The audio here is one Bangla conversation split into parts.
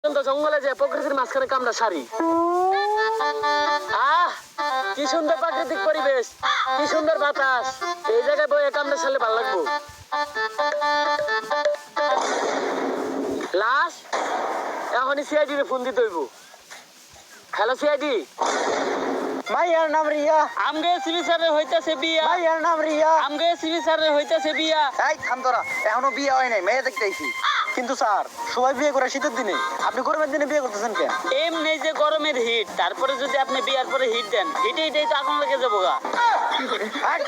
জঙ্গলে যে প্রকৃতির মাঝখানে কামড়া সারি। কি সুন্দর প্রাকৃতিক পরিবেশ, কি সুন্দর বাতাস। এই জায়গায় বইয়ে কামড়া সারলে ভালো লাগবো। লাশ এখনই সিআইডি রে ফোন দিতে হইব। Hello CID. মাইয়ার নাম রিয়া। আমগে সিবি স্যার হইতাছে বিয়া। মাইয়ার নাম রিয়া। আমগে সিবি স্যার হইতাছে বিয়া। এই থাম তোরা, এখনো বিয়ে হয় নাই, মেয়ে দেখতে আইছি। কিন্তু স্যার সবাই বিয়ে করে শীতের দিনে, আপনি গরমের দিনে বিয়ে করতেছেন কেন? এমনি যে গরমের হিট, তারপরে যদি আপনি বিয়ার পরে হিট দেন, হিটেই তো আগুন লেগে যাবো গা। হাট!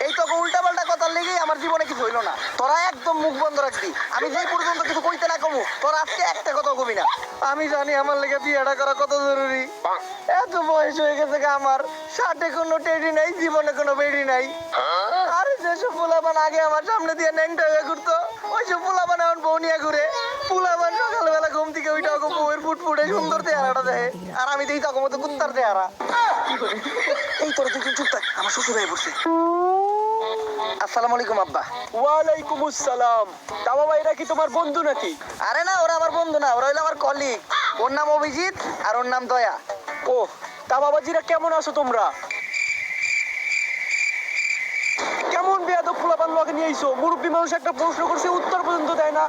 এই তো উল্টা পাল্টা কথার লেগেই আমার জীবনে কিছু হইলো না। তোরা একদম মুখ বন্ধ রাখবি। আমি যেই পর্যন্ত কিছু কইতে না কমু, তোরা আজকে একটা কথা কবি না। আমি জানি আমার লেগে বিয়েটা করা কত জরুরি। এত বয়স হয়ে গেছে গা আমার, ষাটে কোনো টেডি নাই, জীবনে কোনো বেডি নাই। আরে যেসব পোলাপান আগে আমার সামনে দিয়ে ন্যাংটা হয়ে ঘুরতো, ওইসব পোলাপান এখন বউ নিয়ে ঘুরে। পোলাপান সকালবেলা ঘুম থেকে ওইটা বউয়ের ফুটফুটে সুন্দর চেহারাটা দেয়, আর আমি দিই তখন মতো কুত্তার চেহারা। এই তোর তুই চুপ থাক, আমার শ্বশুর হয়ে পড়ছে। আসসালামু আলাইকুম আব্বা। ওয়ালাইকুম আসসালাম। তা বাবা, এরা কি তোমার বন্ধু নাকি? আরে না, ওরা আমার বন্ধু না, ওরা হইলো আমার কলিগ। ওর নাম অভিজিৎ আর ওর নাম দয়া। ও, তা বাবাজিরা কেমন আছো তোমরা? কেমন বেয়াদব পোলাপান লগে নিয়ে আইছো? মুরব্বী মানুষ একটা প্রশ্ন করছে, উত্তর পর্যন্ত দেয় না।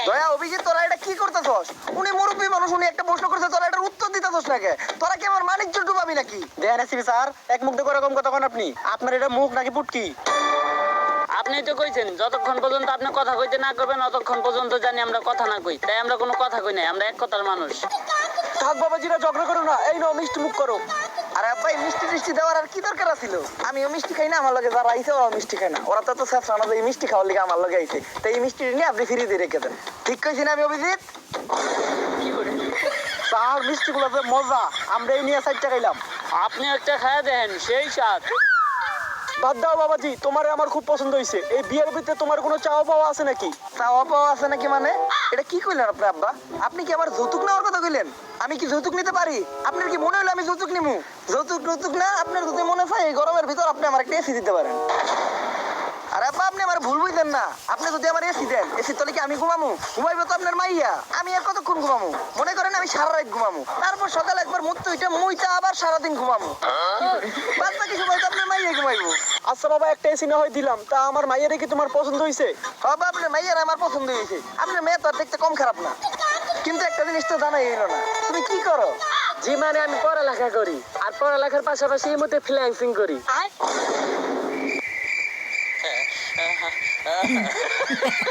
দয়া, অভিজিৎ, তোরা এটা কি করতেছস? উনি মুরব্বী মানুষ, উনি একটা প্রশ্ন করছে, তোরা এটার উত্তর দিতেছস নাকি? তোরা কি আমার মানিজ্য ডুবাবি নাকি? দেন এসিবি স্যার, এক মুখ দিয়ে এরকম কথা কোন আপনি? আপনার এটা মুখ নাকি পুটকি? আপনি তো কইছেন যতক্ষণ পর্যন্ত আপনি কথা কইতে না করবেন ততক্ষণ পর্যন্ত জানি আমরা কথা না কই, তাই আমরা কোনো কথা কই নাই, আমরা এক কথার মানুষ। থাক বাবাজিরা, ঝগড়া করো না, এই নাও মিষ্টি মুখ করো। আরে আব্বা, এই মিষ্টি টিষ্টি দেওয়ার আর কি দরকার ছিল? আমিও মিষ্টি খাই না, আমার লগে যারা আইছে ওরাও মিষ্টি খায় না। ওরা তো শেষ না, এই মিষ্টি খাওয়ার লিগে আমার লগে আইছে, তাই এই মিষ্টি নিয়ে আপনি ফ্রি দিয়ে রেখে দেন। ঠিক কইছি না আমি অভিজিৎ? স্যার মিষ্টি গুলো মজা, আমরা এই নিয়ে 60 টাকা খাইলাম। আপনি একটা খায়া দেন, সেই স্বাদ। বাদ দাও বাবাজি, তোমারে আমার খুব পছন্দ হয়েছে। এই বিয়ের ভিতরে তোমার কোনো চাওয়া পাওয়া আছে নাকি? চাওয়া পাওয়া আছে নাকি মানে? এটা কি কইলেন আপনি আব্বা? আপনি কি আবার যৌতুক নেওয়ার কথা কইলেন? আমি কি যৌতুক নিতে পারি? আপনার কি মনে হলো আমি যৌতুক নিমু? যৌতুক না, আপনার যদি মনে চায় এই গরমের ভিতর আপনি আমার একটা এসি দিতে পারেন। আরে আব্বা, আপনি আমার ভুল বুঝলেন না। আপনি যদি আমার এসি দেন, এসির তলে কি আমি ঘুমামু? ঘুমাইবো তো আপনার মাইয়া। আমি আর কতক্ষণ ঘুমামু? মনে করেন আমি সারা রাত ঘুমামু, তারপর সকালে একবার মুত্ত ওইটা মুইটা আবার সারাদিন ঘুমামু। বাদ বাকি সময় তো আপনার মাইয়া ঘুমাইবো। আচ্ছা বাবা, একটা এসি না হয় দিলাম, তা আমার মাইয়ারে কি তোমার পছন্দ হয়েছে? বাবা, আপনার মাইয়ার আমার পছন্দ হয়েছে। আপনার মেয়ে তো আর দেখতে কম খারাপ না, কিন্তু একটা জিনিস তো জানাই হইলো না, তুমি কি করো? জি মানে আমি পড়ালেখা করি, আর পড়ালেখার পাশাপাশি এই মধ্যে ফ্রিল্যান্সিং করি।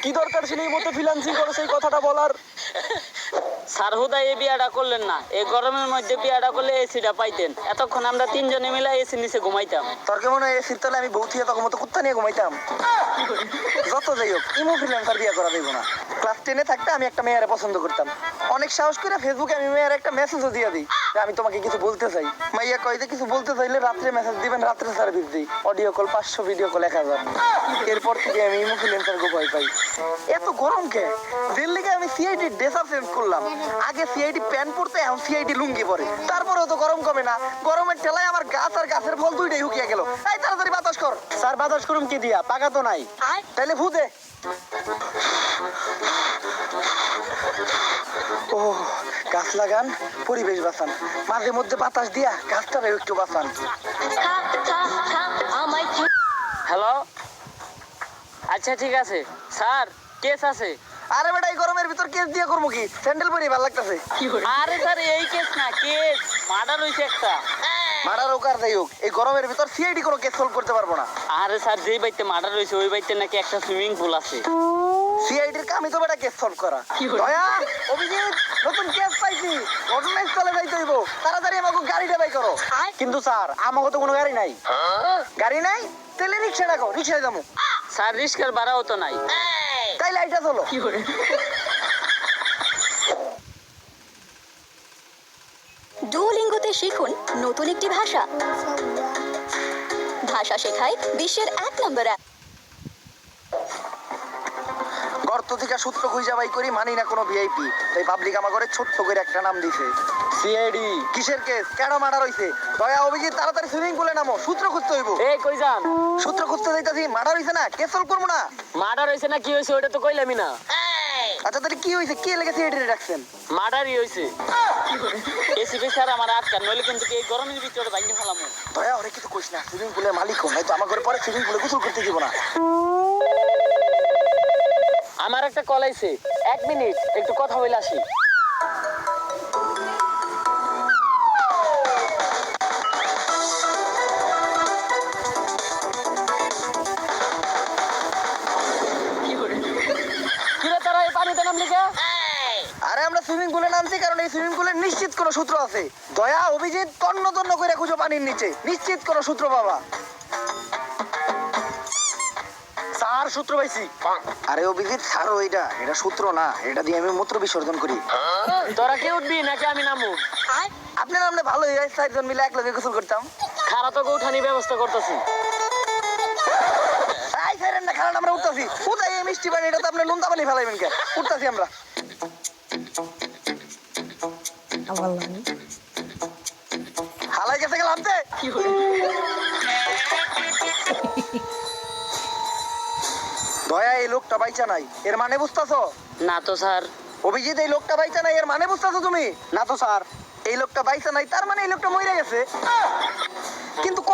কি দরকার ছিল এই মধ্যে ফ্রিল্যান্সিং করে সেই কথাটা বলার? স্যার হুদাই এই বিয়াটা করলেন না, এই গরমের মধ্যে বিয়াটা করলে এসিটা পাইতেন। এতক্ষণ আমরা তিনজনে মিলে এসি নিচে ঘুমাইতাম। তোর কেমন হয় এসির তলে আমি বউ থিয়ে তখন মতো কুত্তা নিয়ে ঘুমাইতাম? যত যাই হোক, ইমো ফ্রিল্যান্সার বিয়ে করা দেবো না। ক্লাস 10-এ থাকতে আমি একটা মেয়েরে পছন্দ করতাম। অনেক সাহস করে ফেসবুকে আমি মেয়ের একটা মেসেজও দিয়ে দিই যে আমি তোমাকে কিছু বলতে চাই। মাইয়া কয় যে কিছু বলতে চাইলে রাত্রে মেসেজ দিবেন, রাত্রে সার্ভিস দিই। Audio call 500, video call 1000। এরপর থেকে আমি ইমো ফ্রিল্যান্সারকে ভয় পাই। এত গরম কে? দিল্লিকে আমি সিআইডি ড্রেস আপ চেঞ্জ করলাম। আগে সিআইডি প্যান্ট পরতে, এখন সিআইডি লুঙ্গি পরে। তারপরেও তো গরম কমে না। গরমের ঠেলায় আমার গাছ আর গাছের ফল দুইটাই হুকিয়ে গেল। এই তাড়াতাড়ি বাতাস কর। স্যার বাতাস করুম কি দিয়া? পাকা তো নাই। তাইলে ভূ দে। ও, গাছ লাগান, পরিবেশ বাঁচান, মাঝে মধ্যে বাতাস দিয়া গাছটারে একটু বাঁচান। হ্যালো, আচ্ছা ঠিক আছে স্যার, কেস আছে। আরে বেটা, এই গরমের ভিতর কেস দিয়ে করবো কি? স্যান্ডেল পরে ভালো লাগতেছে। আরে স্যার এই কেস না, কেস মার্ডার হইছে একটা। মার্ডার হোক আর যাই হোক, এই গরমের ভিতর সিআইডি কোনো কেস সলভ করতে পারবো না। আরে স্যার, যেই বাইতে মার্ডার হইছে ওই বাইতে নাকি একটা সুইমিং পুল আছে। সিআইডির কামই তো বেটা কেস সলভ করা। দয়া, অভিজিৎ, নতুন কেস পাইছি, ঘটনাস্থলে যাইতে হইব। তাড়াতাড়ি আমাকে গাড়িটা বাই করো। কিন্তু স্যার আমাকে তো কোনো গাড়ি নাই। গাড়ি নাই? তাহলে রিক্সা ডাকো, রিক্সায় যাবো। স্যার রিস্কার ভাড়াও তো নাই। তাই লাইটা চলো। ডুওলিঙ্গোতে শিখুন নতুন একটি ভাষা। ভাষা শেখায় বিশ্বের 1 নম্বর অ্যাপ। গর্ত থেকে সূত্র খুঁজা বাই করি, মানি না কোনো ভিআইপি, তাই পাবলিক আমার ঘরে ছোট্ট করে একটা নাম দিছে সিআইডি। কিসের কেস? কেন মার্ডার হইছে? দয়া, অভিজিৎ, তাড়াতাড়ি সুইমিং পুলে নামো, সূত্র খুঁজতে হইব। এই কই যান? সূত্র খুঁজতে যাইতাছি। মার্ডার হইছে না, কেস সলভ করবো না? মার্ডার হইছে না কি হইছে ওটা তো কইলামই না। আচ্ছা তাহলে কি হয়েছে, কে লেগেছে এটা রাখছেন? মার্ডারই হয়েছে। এসিপি স্যার আমার আটকান, নইলে কিন্তু এই গরমের ভিতরে ভাঙে ফেলামু। দয়া ওরে কিছু কইস না, সুইমিং পুলের মালিক হো, নয়তো আমার ঘরে পরে সুইমিং পুলে গোসল করতে দিব না। আমার একটা কল আইছে, 1 মিনিট একটু কথা বলে আসি। কিরে তারা এই পানিতে নামলি কে? আরে আমরা সুইমিং পুলে নামছি কারণ এই সুইমিং পুলের নিশ্চিত কোনো সূত্র আছে। দয়া অভিজিৎ তন্ন তন্ন করে খুঁজো পানির নিচে, নিশ্চিত কোনো সূত্র পাবা। স্যার সূত্র পাইছি। আরে অভিজিৎ ছাড়ো, এটা সূত্র না, এটা দিয়ে আমি মূত্র বিসর্জন করি। তোরা কে উঠবি নাকি আমি নামু? আপনার নামলে ভালোই হয়, 4 জন মিলে একলগে গোসল করতাম। খারা তোকে উঠানি ব্যবস্থা করতেছি। এই সাইরেন না, খারাপ আমরা উঠতাছি। কোথায় এই মিষ্টি পানি, এটা তো আপনি নুনতা পানি ফেলাইবেন কে? উঠতাছি আমরা। হালাই গেছে গেলাম তে। দয়া এই লোকটা বাইচা নাই, এর মানে বুঝতাছো? না তো স্যার। অভিজিৎ এই লোকটা বাইচা নাই, এর মানে বুঝতাছো তুমি? না তো স্যার। এই লোকটা বাইচা নাই তার মানে এই লোকটা মরে গেছে, কিন্তু